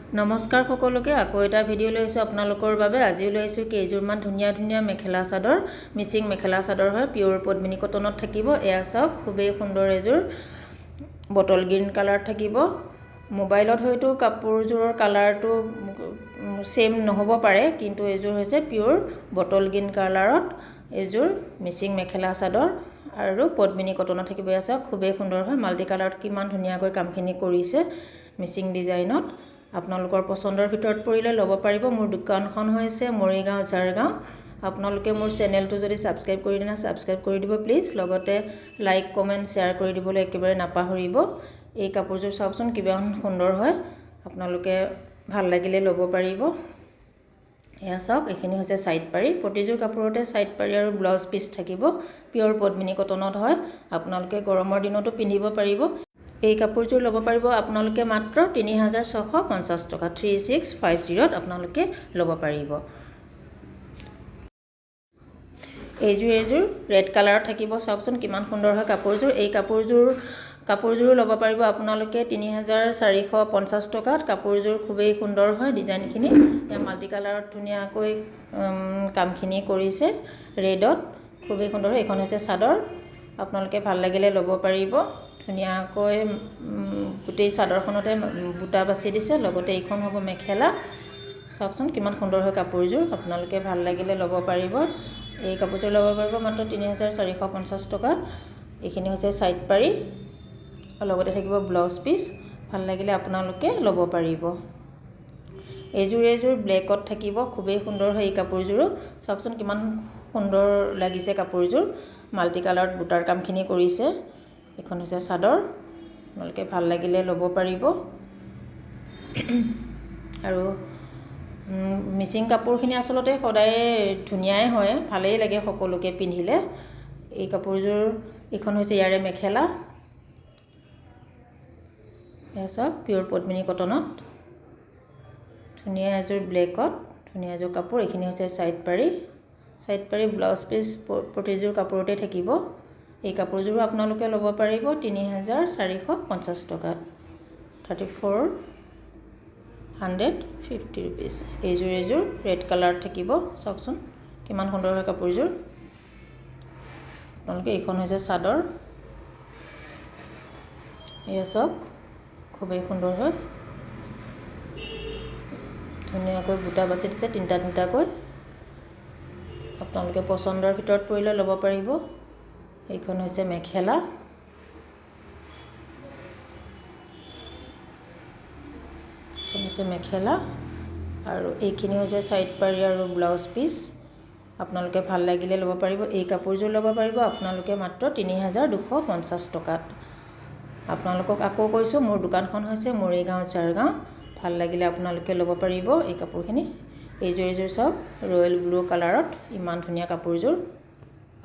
নমস্কাৰ সকলোকে আকৌ এটা ভিডিঅ' লৈ আছো আপোনালোকৰ বাবে আজি লৈ আছো কেইজোৰমান ধুনীয়া ধুনীয়া মেখেলা চাদৰ মিচিং মেখেলা চাদৰ হয় পিওৰ পদ্মিনী কটনত থাকিব এয়া চাওক খুবেই সুন্দৰ এজোৰ বটল গ্ৰীণ কালাৰ থাকিব মোবাইলত হয়তো কাপোৰজোৰৰ কালাৰটো সেম নহব পাৰে কিন্তু এজোৰ হৈছে পিওৰ বটল গ্ৰীণ কালাৰত এজোৰ মিচিং মেখেলা চাদৰ আৰু পদ্মিনী কটনত থাকিব এয়া চাওক খুবেই সুন্দৰ হয় মাল্টি কালাৰত কিমান ধুনীয়াকৈ কামখিনি কৰিছে মিচিং ডিজাইনত আপোনালোকৰ পছন্দৰ ভিতৰত পৰিলে ল'ব পাৰিব মোৰ দোকানখন হৈছে মৰিগাঁও জাৰগাঁও আপোনালোকে মোৰ চেনেলটো যদি সাবস্ক্ৰাইব কৰি দিনা সাবস্ক্ৰাইব কৰি দিব প্লিজ লগতে লাইক কমেন্ট শেয়াৰ কৰি দিবলৈ একেবাৰে নাপাহৰিব এই কাপোৰযোৰ চাওকচোন কিমান সুন্দৰ হয় আপোনালোকে ভাল লাগিলে ল'ব পাৰিব এয়া চাওক এখিনি হৈছে সাইড পাৰি প্ৰতিযোৰ কাপোৰতে সাইড পাৰি আৰু ব্লাউজ পিস থাকিব পিওৰ পদ্মিনী কটনত হয় আপোনালোকে গৰমৰ দিনতো পিন্ধিব পাৰিব এই কাপোৰযোৰ ল'ব পাৰিব আপোনালোকে মাত্ৰ 3650 টকা 3650ত আপোনালোকে ল'ব পাৰিব এইজোৰ ৰেড কালাৰত থাকিব চাওকচোন কিমান সুন্দৰ হয় কাপোৰযোৰ এই কাপোৰযোৰ ল'ব পাৰিব আপোনালোকে 3450 টকাত কাপোৰযোৰ খুবেই সুন্দৰ হয় ডিজাইনখিনি এয়া মাল্টি কালাৰত ধুনীয়াকৈ কামখিনি কৰিছে ৰেডত খুবেই সুন্দৰ হয় এখন হৈছে চাদৰ আপোনালোকে ভাল লাগিলে ল'ব পাৰিব ধুনীয়াকৈ গোটেই চাদৰখনতে বুটা বাছি দিছে লগতে এইখন হ'ব মেখেলা চাওকচোন কিমান সুন্দৰ হয় কাপোৰযোৰ আপোনালোকে ভাল লাগিলে ল'ব পাৰিব এই কাপোৰযোৰ ল'ব পাৰিব মাত্ৰ 3450 টকা এইখিনি হৈছে সাইড পাৰি লগতে থাকিব ব্লাউজ পিস ভাল লাগিলে আপোনালোকে ল'ব পাৰিব এজোৰ ব্লেকত থাকিব খুবেই সুন্দৰ হয় এই কাপোৰযোৰ চাওকচোন কিমান সুন্দৰ লাগিছে কাপোৰযোৰ মাল্টি কালাৰত বুটাৰ কামখিনি কৰিছে এখন হৈছে চাদৰ আপোনালোকে ভাল লাগিলে ল'ব পাৰিব আৰু মিচিং কাপোৰখিনি আসলতে সদায় ধুনিয়াই হয় ভালেই লাগে সকলোকে পিন্ধিলে এই কাপোৰযোৰ এখন হৈছে ইয়াৰে মেখেলা এসব পিওৰ পদ্মিনী কটনত ধুনিয়া এজোৰ ব্লেকত ধুনিয়া এজোৰ কাপোৰ এখিনি হৈছে সাইড পাৰি ব্লাউজ পিস প্ৰতিযোৰ কাপোৰতে থাকিব এই কাপোৰযোৰ আপোনালোকে ল'ব পাৰিব 3450 টকাত 3450 rupees এইজোৰ ৰেড কালাৰ থাকিব চাওকচোন কিমান সুন্দৰ হয় কাপোৰযোৰ আপোনালোকে এইখন হৈছে চাদৰ এয়া চাওক খুবেই সুন্দৰ হয় ধুনীয়াকৈ বুটা বাছি দিছে তিনটাকৈ আপোনালোকে পছন্দৰ ভিতৰত পৰিলে ল'ব পাৰিব এইখন হৈছে মেখেলা মেখেলা আৰু এইখিনি হৈছে সাইড পাৰি আৰু ব্লাউজ পিস আপোনালোকে ভাল লাগিলে ল'ব পাৰিব এই কাপোৰযোৰ ল'ব পাৰিব আপোনালোকে মাত্ৰ 3250 টকাত আপোনালোকক আকৌ কৈছো মোৰ দোকানখন হৈছে মৰিগাঁও জাৰগাঁও ভাল লাগিলে আপোনালোকে ল'ব পাৰিব এই কাপোৰখিনি এইজোৰ সব ৰয়েল ব্লু কালাৰত ইমান ধুনীয়া কাপোৰযোৰ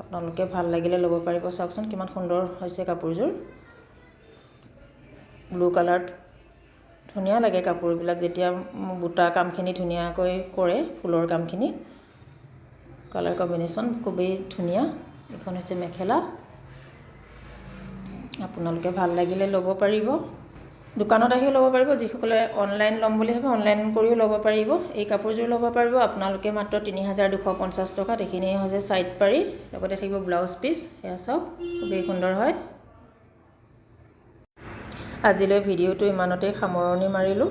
আপোনালোকে ভাল লাগিলে ল'ব পাৰিব চাওকচোন কিমান সুন্দৰ হৈছে কাপোৰযোৰ ব্লু কালাৰত ধুনীয়া লাগে কাপোৰবিলাক যেতিয়া বুটা কামখিনি ধুনীয়াকৈ কৰে ফুলৰ কামখিনি কালাৰ কম্বিনেশ্যন খুবেই ধুনীয়া এখন হৈছে মেখেলা আপোনালোকে ভাল লাগিলে ল'ব পাৰিব দোকানত আহি ল'ব পাৰিব যিসকলে অনলাইন ল'ম বুলি ভাবে অনলাইন কৰিও ল'ব পাৰিব এই কাপোৰযোৰ ল'ব পাৰিব আপোনালোকে মাত্ৰ 3250 টকাত এখিনি হৈছে সাইড পাৰি লগতে থাকিব ব্লাউজ পিস এয়া সব খুবেই সুন্দৰ হয় আজিলৈ ভিডিঅ'টো ইমানতে সামৰণি মাৰিলো